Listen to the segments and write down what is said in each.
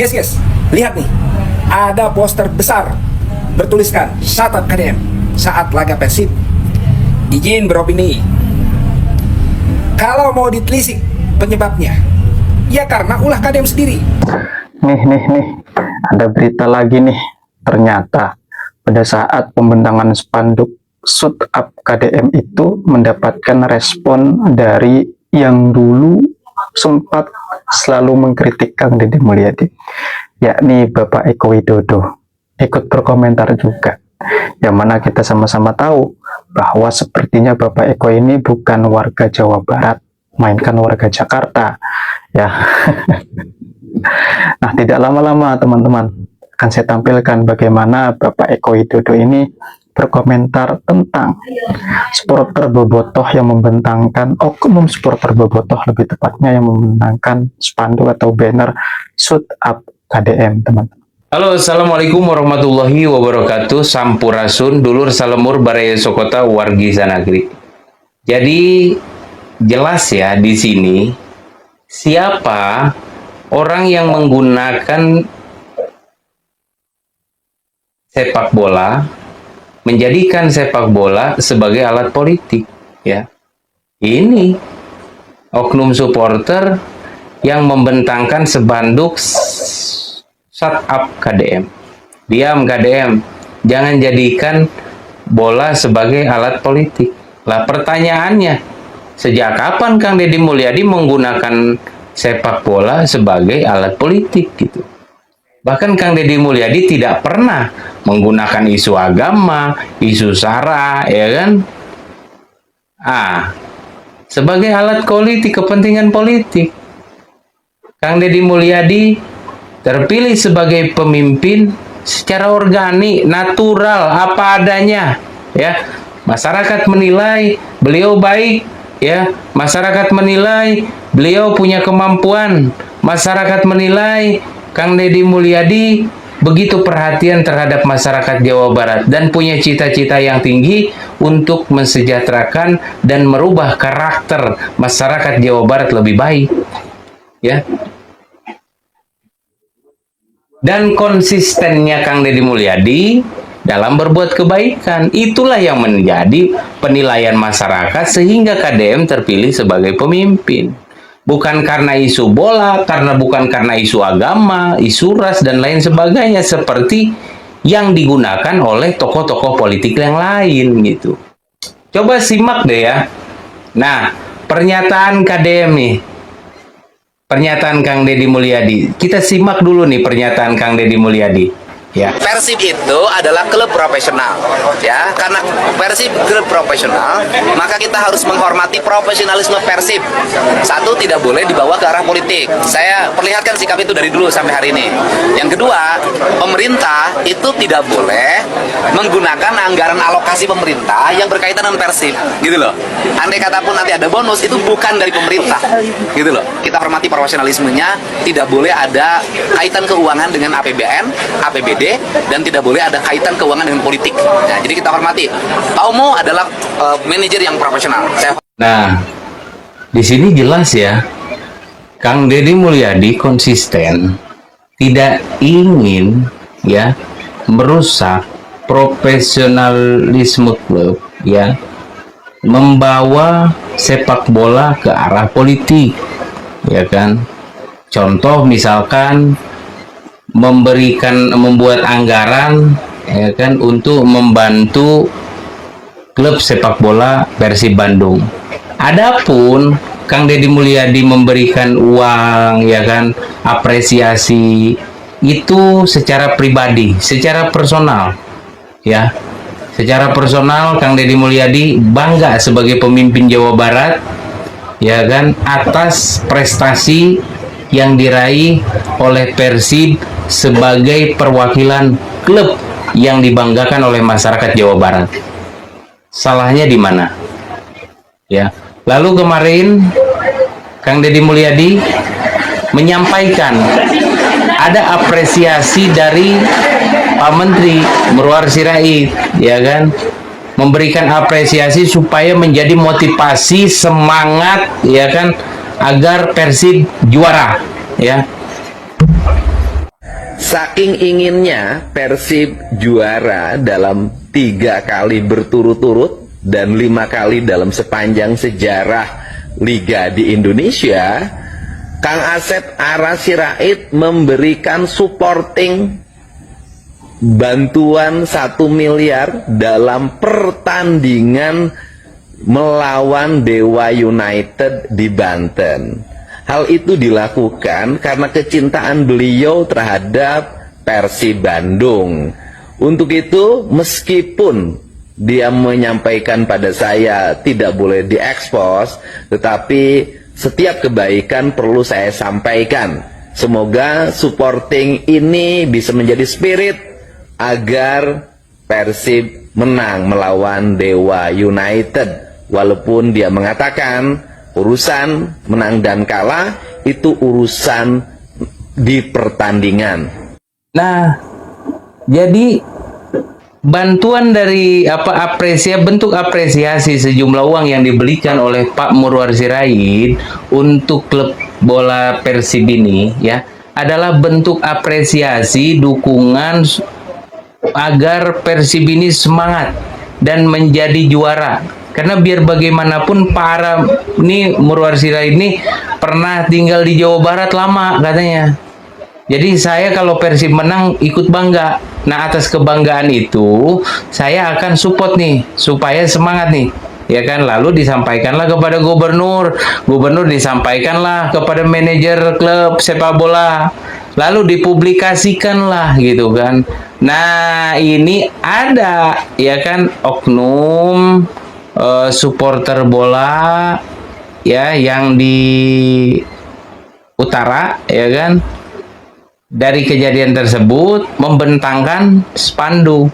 Guys, lihat nih, ada poster besar bertuliskan Shut Up KDM saat laga Persib. Izin beropini, kalau mau ditelisik penyebabnya, ya karena ulah KDM sendiri. Nih, ada berita lagi nih. Ternyata pada saat pembentangan spanduk Shut Up KDM itu mendapatkan respon dari yang dulu sempat selalu mengkritik Kang Deddy Mulyadi, yakni Bapak Eko Widodo, ikut berkomentar juga. Yang mana kita sama-sama tahu bahwa sepertinya Bapak Eko ini bukan warga Jawa Barat, mainkan warga Jakarta, ya. Nah, tidak lama-lama teman-teman, akan saya tampilkan bagaimana Bapak Eko Widodo ini berkomentar tentang supporter bobotoh yang membentangkan, oknum supporter bobotoh lebih tepatnya, yang membentangkan spanduk atau banner Shut Up KDM, teman-teman. Halo, assalamualaikum warahmatullahi wabarakatuh. Sampurasun, dulur salemur baraya sokota wargi sanagri. Jadi jelas ya di sini siapa orang yang menggunakan sepak bola, menjadikan sepak bola sebagai alat politik, ya. Ini oknum supporter yang membentangkan spanduk Shut Up KDM. Diam KDM, jangan jadikan bola sebagai alat politik. Lah pertanyaannya, sejak kapan Kang Deddy Mulyadi menggunakan sepak bola sebagai alat politik gitu? Bahkan Kang Deddy Mulyadi tidak pernah menggunakan isu agama, isu SARA, ya kan? Sebagai alat politik, kepentingan politik. Kang Deddy Mulyadi terpilih sebagai pemimpin secara organik, natural, apa adanya, ya. Masyarakat menilai beliau baik, ya. Masyarakat menilai beliau punya kemampuan. Masyarakat menilai Kang Deddy Mulyadi begitu perhatian terhadap masyarakat Jawa Barat dan punya cita-cita yang tinggi untuk mensejahterakan dan merubah karakter masyarakat Jawa Barat lebih baik, ya. Dan konsistennya Kang Deddy Mulyadi dalam berbuat kebaikan, itulah yang menjadi penilaian masyarakat sehingga KDM terpilih sebagai pemimpin. Bukan karena isu bola, bukan karena isu agama, isu ras, dan lain sebagainya seperti yang digunakan oleh tokoh-tokoh politik yang lain gitu. Coba simak deh ya. Nah, pernyataan KDM nih. Pernyataan Kang Deddy Mulyadi. Kita simak dulu nih pernyataan Kang Deddy Mulyadi. Ya. Persib itu adalah klub profesional, ya. Karena Persib klub profesional, maka kita harus menghormati profesionalisme Persib. Satu, tidak boleh dibawa ke arah politik. Saya perlihatkan sikap itu dari dulu sampai hari ini. Yang kedua, pemerintah itu tidak boleh menggunakan anggaran alokasi pemerintah yang berkaitan dengan Persib, gitu loh. Andai kata pun nanti ada bonus, itu bukan dari pemerintah, gitu loh. Kita hormati profesionalismenya, tidak boleh ada kaitan keuangan dengan APBN, APBD, dan tidak boleh ada kaitan keuangan dengan politik. Nah, jadi kita hormati. Paumo adalah manajer yang profesional. Nah, di sini jelas ya, Kang Deddy Mulyadi konsisten tidak ingin ya merusak profesionalisme klub, ya, membawa sepak bola ke arah politik, ya kan? Contoh misalkan membuat anggaran, ya kan, untuk membantu klub sepak bola Persib Bandung. Adapun Kang Deddy Mulyadi memberikan uang, ya kan, apresiasi itu secara pribadi, secara personal, ya. Secara personal Kang Deddy Mulyadi bangga sebagai pemimpin Jawa Barat, ya kan, atas prestasi yang diraih oleh Persib sebagai perwakilan klub yang dibanggakan oleh masyarakat Jawa Barat. Salahnya di mana? Ya. Lalu kemarin Kang Deddy Mulyadi menyampaikan ada apresiasi dari Pak Menteri Murwar Sirait, ya kan? Memberikan apresiasi supaya menjadi motivasi, semangat, ya kan, agar Persib juara, ya. Saking inginnya Persib juara dalam 3 kali berturut-turut dan 5 kali dalam sepanjang sejarah Liga di Indonesia, Kang Asep Ara Sirait memberikan supporting bantuan 1 miliar dalam pertandingan melawan Dewa United di Banten. Hal itu dilakukan karena kecintaan beliau terhadap Persib Bandung. Untuk itu, meskipun dia menyampaikan pada saya tidak boleh diekspos, tetapi setiap kebaikan perlu saya sampaikan. Semoga supporting ini bisa menjadi spirit agar Persib menang melawan Dewa United. Walaupun dia mengatakan urusan menang dan kalah itu urusan di pertandingan. Nah, jadi bantuan dari bentuk apresiasi sejumlah uang yang diberikan oleh Pak Murwar Sirait untuk klub bola Persib ini ya adalah bentuk apresiasi dukungan agar Persib ini semangat dan menjadi juara. Karena biar bagaimanapun para ini Murwar Sirait ini pernah tinggal di Jawa Barat lama katanya. Jadi saya kalau Persib menang ikut bangga. Nah, atas kebanggaan itu saya akan support nih supaya semangat nih. Ya kan, lalu disampaikanlah kepada gubernur disampaikanlah kepada manajer klub sepak bola. Lalu dipublikasikanlah gitu kan. Nah, ini ada ya kan oknum supporter bola ya yang di utara ya kan, dari kejadian tersebut membentangkan spanduk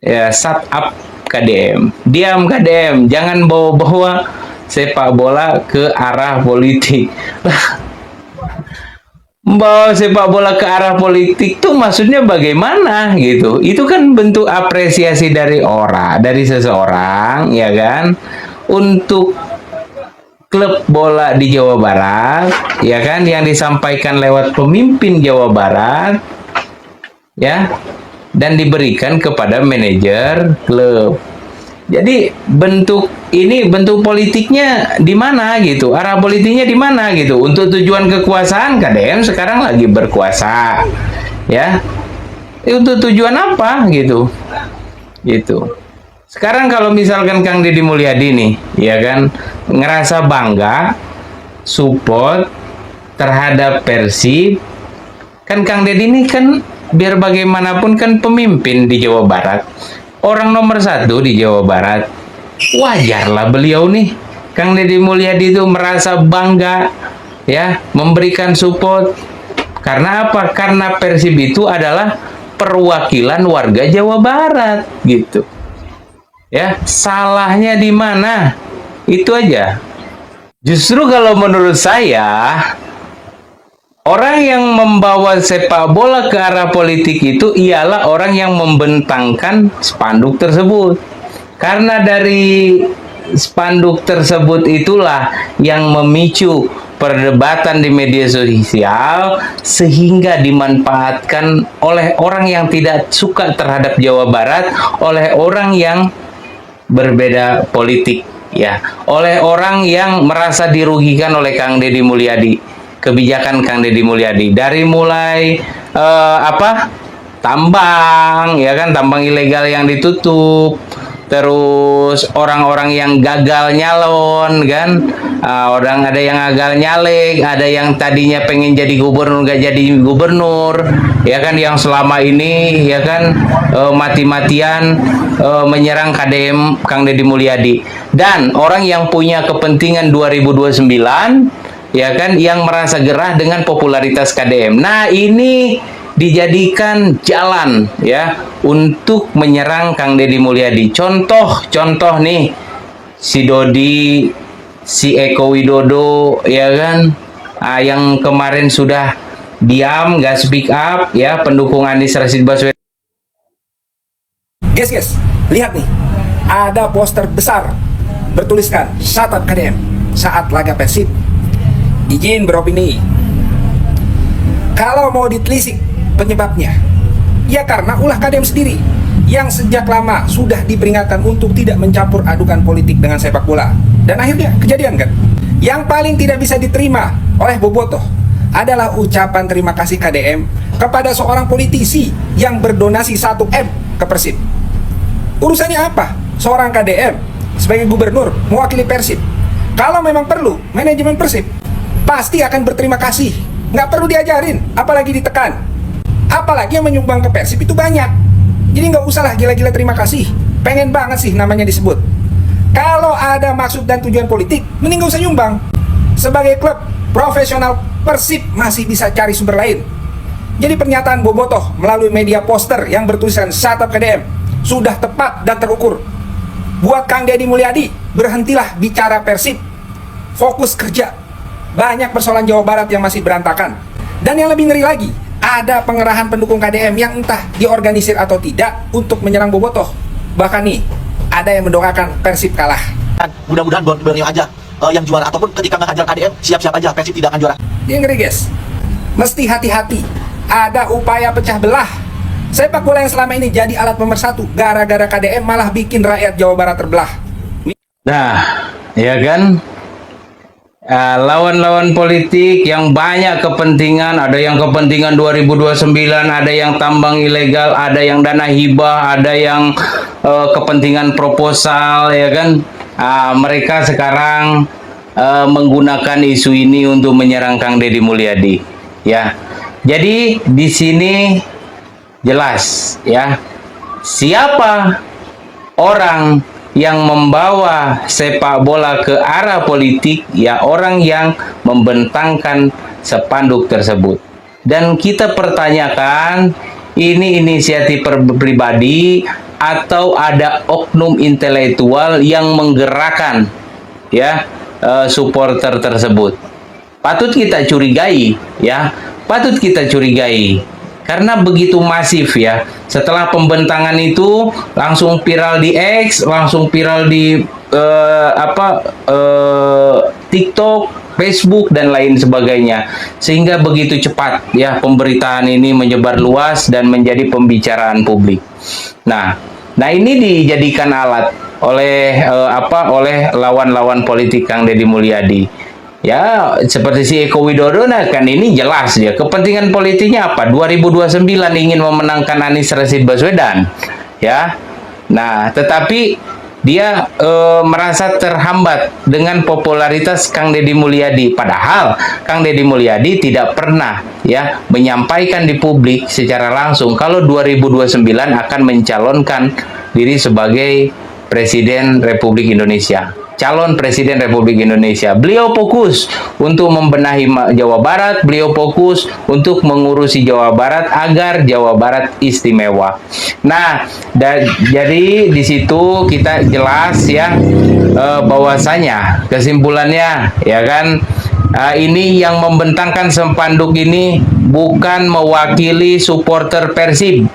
ya, shut up KDM, diam KDM, jangan bawa-bawa sepak bola ke arah politik. Membawa sepak bola ke arah politik tuh maksudnya bagaimana gitu? Itu kan bentuk apresiasi dari seseorang ya kan, untuk klub bola di Jawa Barat ya kan, yang disampaikan lewat pemimpin Jawa Barat ya, dan diberikan kepada manajer klub. Jadi bentuk politiknya di mana gitu, arah politiknya di mana gitu, untuk tujuan kekuasaan. KDM sekarang lagi berkuasa ya, untuk tujuan apa gitu. Sekarang kalau misalkan Kang Deddy Mulyadi nih ya kan ngerasa bangga support terhadap Persib, kan Kang Deddy ini kan biar bagaimanapun kan pemimpin di Jawa Barat, orang nomor 1 di Jawa Barat. Wajarlah beliau nih, Kang Deddy Mulyadi itu merasa bangga ya, memberikan support. Karena apa? Karena Persib itu adalah perwakilan warga Jawa Barat gitu. Ya, salahnya di mana? Itu aja. Justru kalau menurut saya, orang yang membawa sepak bola ke arah politik itu ialah orang yang membentangkan spanduk tersebut. Karena dari spanduk tersebut itulah yang memicu perdebatan di media sosial, sehingga dimanfaatkan oleh orang yang tidak suka terhadap Jawa Barat, oleh orang yang berbeda politik ya, oleh orang yang merasa dirugikan oleh Kang Deddy Mulyadi. Kebijakan Kang Deddy Mulyadi dari mulai tambang ya kan, tambang ilegal yang ditutup, terus orang-orang yang gagal nyalon kan, orang ada yang gagal nyalek, ada yang tadinya pengen jadi gubernur gak jadi gubernur ya kan, yang selama ini ya kan mati-matian menyerang KDM Kang Deddy Mulyadi, dan orang yang punya kepentingan 2029 ya kan, yang merasa gerah dengan popularitas KDM. Nah, ini dijadikan jalan ya untuk menyerang Kang Deddy Mulyadi. Contoh nih, si Dodi, si Eko Widodo ya kan, yang kemarin sudah diam, gak speak up ya, pendukung Anies Rashid Baswedan. Guys, lihat nih, ada poster besar bertuliskan "Shut up KDM" saat laga Persib. Izin beropini. Kalau mau ditelisik penyebabnya? Ya karena ulah KDM sendiri yang sejak lama sudah diperingatkan untuk tidak mencampur adukan politik dengan sepak bola. Dan akhirnya kejadian kan? Yang paling tidak bisa diterima oleh Bobotoh adalah ucapan terima kasih KDM kepada seorang politisi yang berdonasi 1 M ke Persib. Urusannya apa? Seorang KDM sebagai gubernur mewakili Persib. Kalau memang perlu, manajemen Persib pasti akan berterima kasih. Nggak perlu diajarin, apalagi ditekan. Apalagi yang menyumbang ke Persib itu banyak. Jadi nggak usah lah gila-gila terima kasih. Pengen banget sih namanya disebut. Kalau ada maksud dan tujuan politik, mending nggak usah nyumbang. Sebagai klub profesional, Persib masih bisa cari sumber lain. Jadi pernyataan Bobotoh melalui media poster yang bertuliskan "Shut up KDM" sudah tepat dan terukur. Buat Kang Deddy Mulyadi, berhentilah bicara Persib. Fokus kerja. Banyak persoalan Jawa Barat yang masih berantakan. Dan yang lebih ngeri lagi, ada pengerahan pendukung KDM yang entah diorganisir atau tidak untuk menyerang Bobotoh. Bahkan nih, ada yang mendoakan Persib kalah. Mudah-mudahan Borneo aja yang juara, ataupun ketika menghajar KDM siap-siap aja, Persib tidak akan juara. Dia ngeri guys. Mesti hati-hati. Ada upaya pecah belah. Sepak bola yang selama ini jadi alat pemersatu, gara-gara KDM malah bikin rakyat Jawa Barat terbelah. Nah, ya kan? Lawan-lawan politik yang banyak kepentingan, ada yang kepentingan 2029, ada yang tambang ilegal, ada yang dana hibah, ada yang kepentingan proposal, ya kan? Mereka sekarang menggunakan isu ini untuk menyerang Kang Deddy Mulyadi, ya. Jadi di sini jelas, ya, siapa orang yang membawa sepak bola ke arah politik, ya orang yang membentangkan spanduk tersebut. Dan kita pertanyakan, ini inisiatif pribadi atau ada oknum intelektual yang menggerakkan, ya, supporter tersebut. Patut kita curigai, ya, patut kita curigai. Karena begitu masif, ya. Setelah pembentangan itu langsung viral di X, langsung viral di TikTok, Facebook dan lain sebagainya. Sehingga begitu cepat, ya, pemberitaan ini menyebar luas dan menjadi pembicaraan publik. Nah ini dijadikan alat oleh oleh lawan-lawan politik Kang Deddy Mulyadi. Ya, seperti si Eko Widodo, nah kan ini jelas dia. Kepentingan politiknya apa? 2029 ingin memenangkan Anies Rashid Baswedan. Ya. Nah, tetapi dia merasa terhambat dengan popularitas Kang Deddy Mulyadi. Padahal Kang Deddy Mulyadi tidak pernah, ya, menyampaikan di publik secara langsung kalau 2029 akan mencalonkan diri sebagai Presiden Republik Indonesia. Calon Presiden Republik Indonesia. Beliau fokus untuk membenahi Jawa Barat, beliau fokus untuk mengurusi Jawa Barat agar Jawa Barat istimewa. Nah, jadi di situ kita jelas, ya, bahwasanya kesimpulannya, ya kan, ini yang membentangkan spanduk ini bukan mewakili supporter Persib.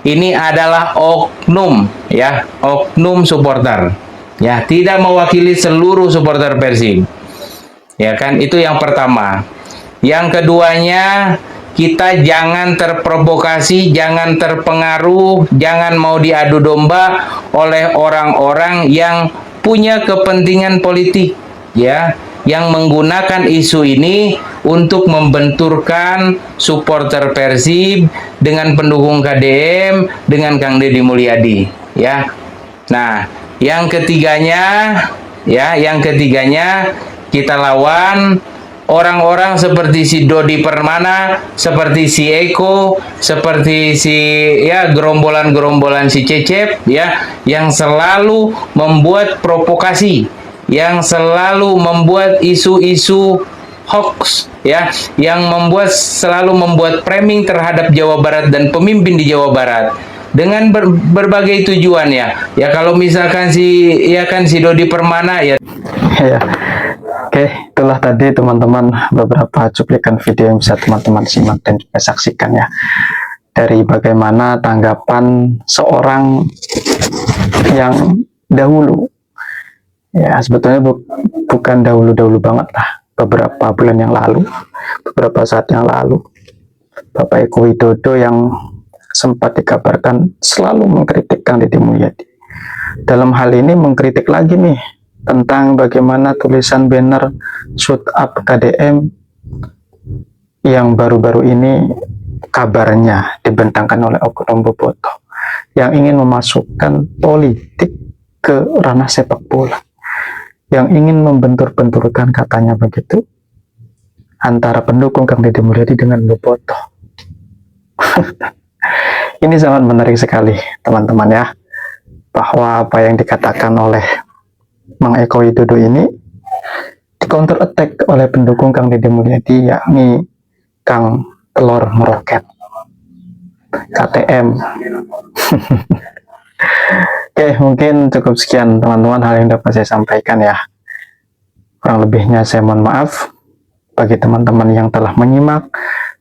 Ini adalah oknum, ya, oknum supporter. Ya, tidak mewakili seluruh supporter Persib. Ya kan, itu yang pertama. Yang keduanya, kita jangan terprovokasi, jangan terpengaruh, jangan mau diadu domba oleh orang-orang yang punya kepentingan politik, ya, yang menggunakan isu ini untuk membenturkan supporter Persib dengan pendukung KDM, dengan Kang Deddy Mulyadi, ya. Nah, yang ketiganya, ya, yang ketiganya kita lawan orang-orang seperti si Dodi Permana, seperti si Eko, seperti si, ya, gerombolan-gerombolan si Cecep, ya, yang selalu membuat provokasi, yang selalu membuat isu-isu hoax, ya, yang selalu membuat framing terhadap Jawa Barat dan pemimpin di Jawa Barat. Dengan berbagai tujuan, ya. Ya, kalau misalkan si Dodi Permana, ya. Ya. Oke, itulah tadi teman-teman beberapa cuplikan video yang bisa teman-teman simak dan juga saksikan, ya. Dari bagaimana tanggapan seorang yang dahulu, ya, sebetulnya bukan dahulu-dahulu banget lah, beberapa bulan yang lalu, beberapa saat yang lalu, Bapak Eko Widodo yang sempat dikabarkan selalu mengkritik Kang Deddy Mulyadi. Dalam hal ini mengkritik lagi nih tentang bagaimana tulisan banner shoot up KDM yang baru-baru ini kabarnya dibentangkan oleh oknum bobotoh yang ingin memasukkan politik ke ranah sepak bola, yang ingin membentur-benturkan, katanya begitu, antara pendukung Kang Deddy Mulyadi dengan bobotoh. Ini sangat menarik sekali teman-teman ya, bahwa apa yang dikatakan oleh Mang Eko Widodo ini di counter attack oleh pendukung Kang Deddy Mulyadi, yakni Kang Telur Meroket, KTM. Oke, mungkin cukup sekian teman-teman hal yang dapat saya sampaikan ya. Kurang lebihnya saya mohon maaf. Bagi teman-teman yang telah menyimak,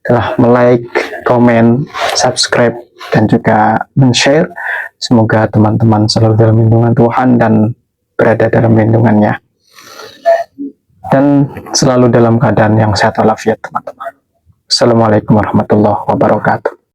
telah like, komen, subscribe, dan juga men-share, semoga teman-teman selalu dalam lindungan Tuhan dan berada dalam lindungannya, dan selalu dalam keadaan yang sehat walafiat teman-teman. Assalamualaikum warahmatullahi wabarakatuh.